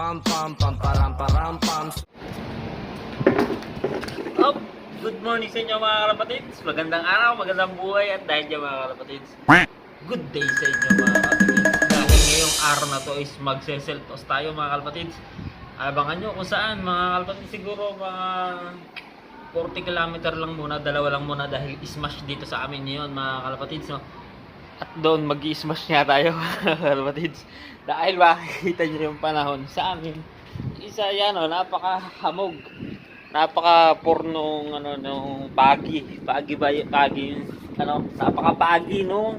pam pam pam param param pam. Oh, good morning sa inyo mga kalapatids. Magandang araw, magandang buhay at dahil dyan mga kalapatids, good day sa inyo mga kalapatids. Dahil ngayong araw na to is magse-seltos tayo mga kalapatids. Abangan nyo kung saan mga kalapatids, siguro mga 40 kilometer lang muna, dalawa lang muna dahil smash dito sa amin ngayon mga kalapatids, no? At doon mag-i-smash nga tayo mga kalapatids. Dahil makikita nyo yung panahon sa amin. Isa yan, no? Napakahamog. Napaka-pornong ano nung pagi ano, napaka-pagi nung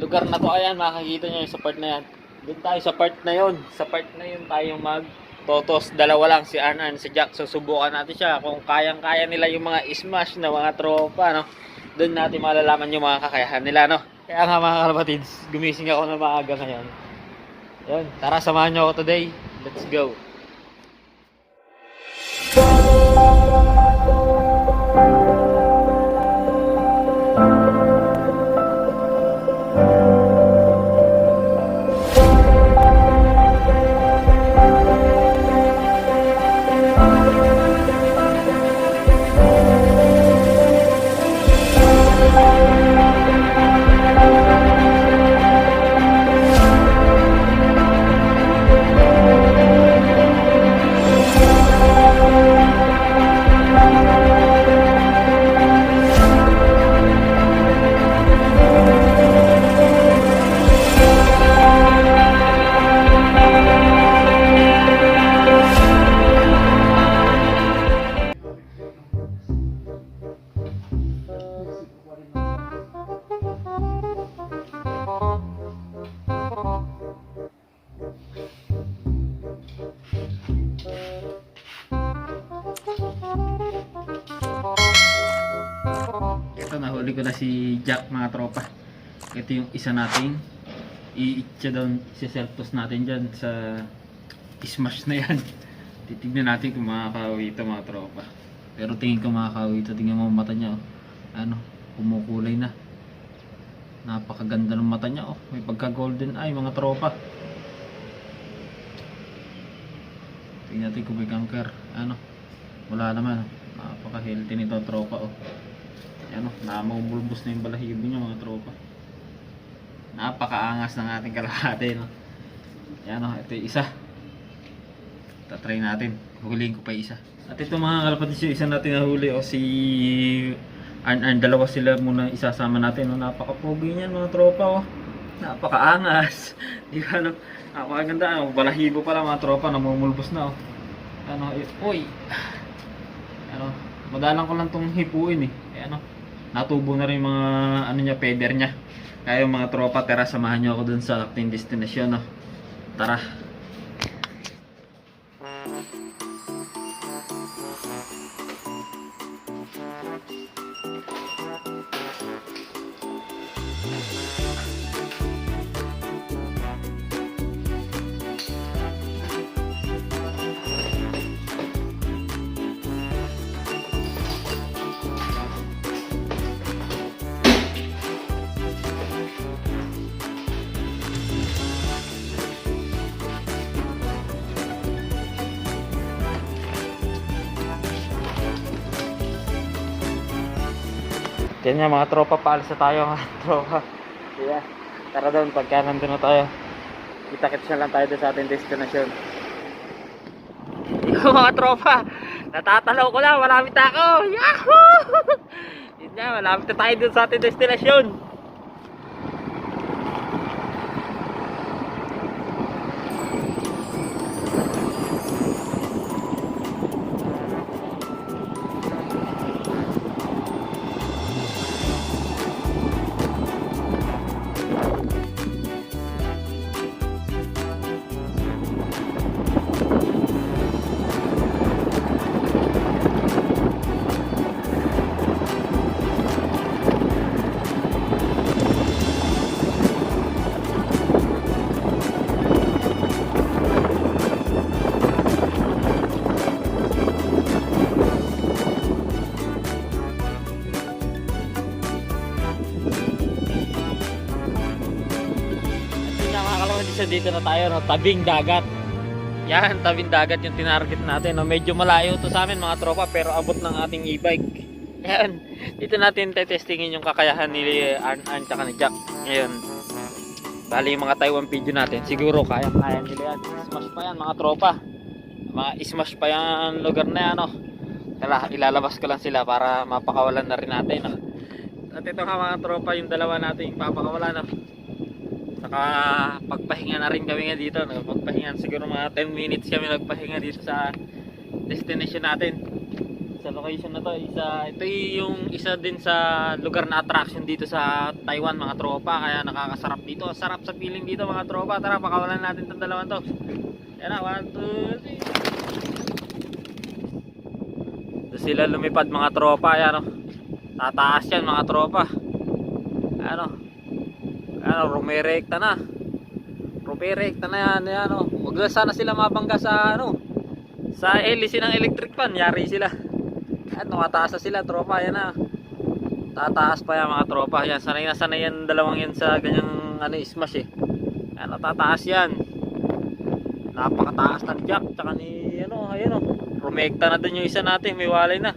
lugar na to. Ayan, makikita niyo sa part na yan. Doon tayo sa part na yon. Sa part na yun tayo mag-totos. Dalawa lang, si Arnan, si Jack. Susubukan natin siya kung kayang-kaya nila yung mga smash na mga tropa, no. Doon natin malalaman yung mga kakayahan nila, no. Kaya nga mga kalapatids, gumising ako na maaga ngayon. Yun, tara samahan niyo ako today. Let's go. Ito, nahuli ko na si Jack mga tropa. Ito yung isa nating i-itcha down, si-self-toss natin dyan sa smash na yan. Titignan natin kung makakawi ito mga tropa. Pero tingin ko makakawi ito. Tingnan mo mata niya, oh. Ano, kumukulay na. Napakaganda ng mata niya, oh. May pagka golden eye mga tropa. Tingnan natin kung may cancer. Ano, wala naman, oh. Napaka-healthy nito tropa, oh. Ano, namumulbos na yung balahibo niya mga tropa. Napakaangas ng ating kalahati, no? Yan, no, ito yung isa. Tatry natin. Huliin ko pa isa. At ito mga kalapatids, yung isa natin nahuli, o si Arn. Dalawa sila muna isasama natin, no? Napaka-pogi niyan mga tropa, oh. Napakaangas. Di ba, no? Napakaganda, no? Balahibo pala mga tropa, namumulbos na, oh. Ano, uy. Ano, madalang ko lang tong hipuin, eh. Ano, natubo na rin yung mga ano niya, peder niya. Kaya yung mga tropa, tara samahan niyo ako dun sa acting destination, no? Tara. Yan nga mga tropa, paalis na tayo mga tropa. Yeah. Tara doon, pagka nandun na tayo, kita-kits na lang tayo doon sa ating destination. Yo mga tropa, natatalaw ko lang, malapit ako. Yahoo! Yun nga, malapit na tayo doon sa ating destination. dito na tayo, no? Tabing dagat. Yan, tabing dagat yung tinarget natin. No? Medyo malayo to sa amin mga tropa, pero abot ng ating e-bike. Yan, dito natin testingin yung kakayahan ni Arn tsaka ni Jack. Ngayon, bali yung mga Taiwan video natin, siguro kaya nila yan. Smash pa yan mga tropa. Mga smash pa yan lugar na yan. No? Tala, ilalabas ko lang sila para mapakawalan na rin natin. No? At ito nga mga tropa, yung dalawa natin papakawalan. No? Saka pagpahinga na rin kami nga dito. Pagpahinga siguro mga 10 minutes kami nagpahinga dito sa destination natin. Sa location na to, ito yung isa din sa lugar na attraction dito sa Taiwan mga tropa. Kaya nakakasarap dito. Sarap sa feeling dito mga tropa. Tara, pakawalan natin itong dalawan to. Yan na, 1, 2, 3. So, sila lumipad mga tropa. Ayan o. Tataas yan mga tropa. Ano? Rumirekta na. Rumirekta na yan o. Huwag na sana sila mabangga sa sa hélice ng electric fan. Yari sila. At tumataas na sila tropa, yan na. Tataas pa yan mga tropa. Yan, sanay na sanay yan dalawang yan sa ganyang smash eh. Yan, tataas yan. Napakataas ng Jack tsaka ni ayan o. Rumekta na dun yung isa natin, may walay na.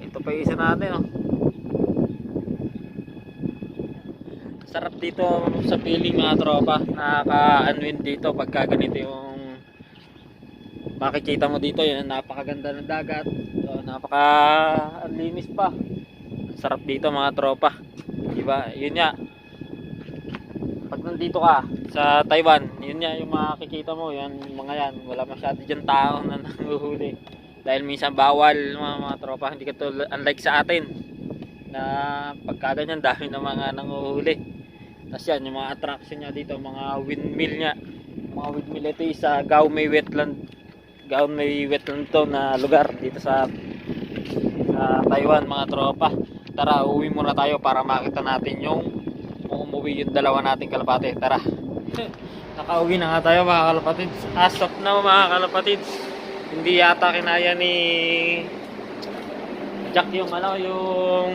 Ito pa yung isa natin o. Sarap dito sa feeling mga tropa. Nakaka-unwind dito pagka ganito yung makikita mo dito. Yan, napakaganda ng dagat. So, napaka-linis pa. Sarap dito mga tropa. Diba? Yun nga. Pag nandito ka sa Taiwan, yun nga yung makikita mo. Yan, mga yan. Wala masyado dyan tao na nanguhuli. Dahil minsan bawal mga tropa. Hindi ka to, unlike sa atin. Na pagka ganyan, dami na mga nanguhuli. Tapos yan, yung mga attraction niya dito. Mga windmill niya. Mga windmill ito sa Gaomei Wetland. Gaomei Wetland to na lugar dito sa Taiwan mga tropa. Tara, uwi muna tayo para makita natin yung umuwi yung dalawa nating kalapate. Tara. Nakauwi na nga tayo mga kalapatids. As of now mga kalapatids, hindi yata kinaya ni Jack yung yung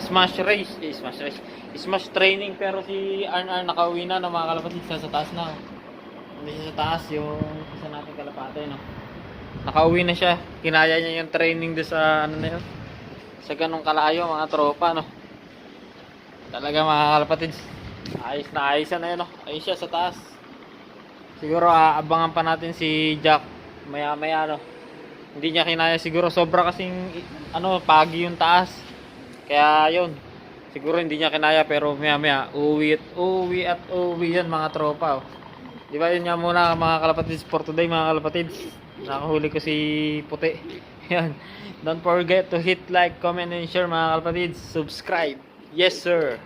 smash training, pero si Arn nakauwi na mga kalapatids. Sa taas na. Hindi siya sa taas yung isa nating kalapate, no. Nakauwi na siya. Kinaya niya yung training doon sa na yun. Sa ganung kalayo mga tropa, no. Talaga mga kalapatids. Ayos na yun, no. Ayos siya sa taas. Siguro abangan pa natin si Jack maya maya, no. Hindi niya kinaya siguro, sobra kasing pagi yung taas. Kaya yun. Siguro hindi niya kinaya, pero maya maya uwi yan mga tropa, oh. Diba yun nga muna mga kalapatids for today mga kalapatids. Nakahuli ko si Puti. Yan. Don't forget to hit like, comment, and share mga kalapatids. Subscribe. Yes sir.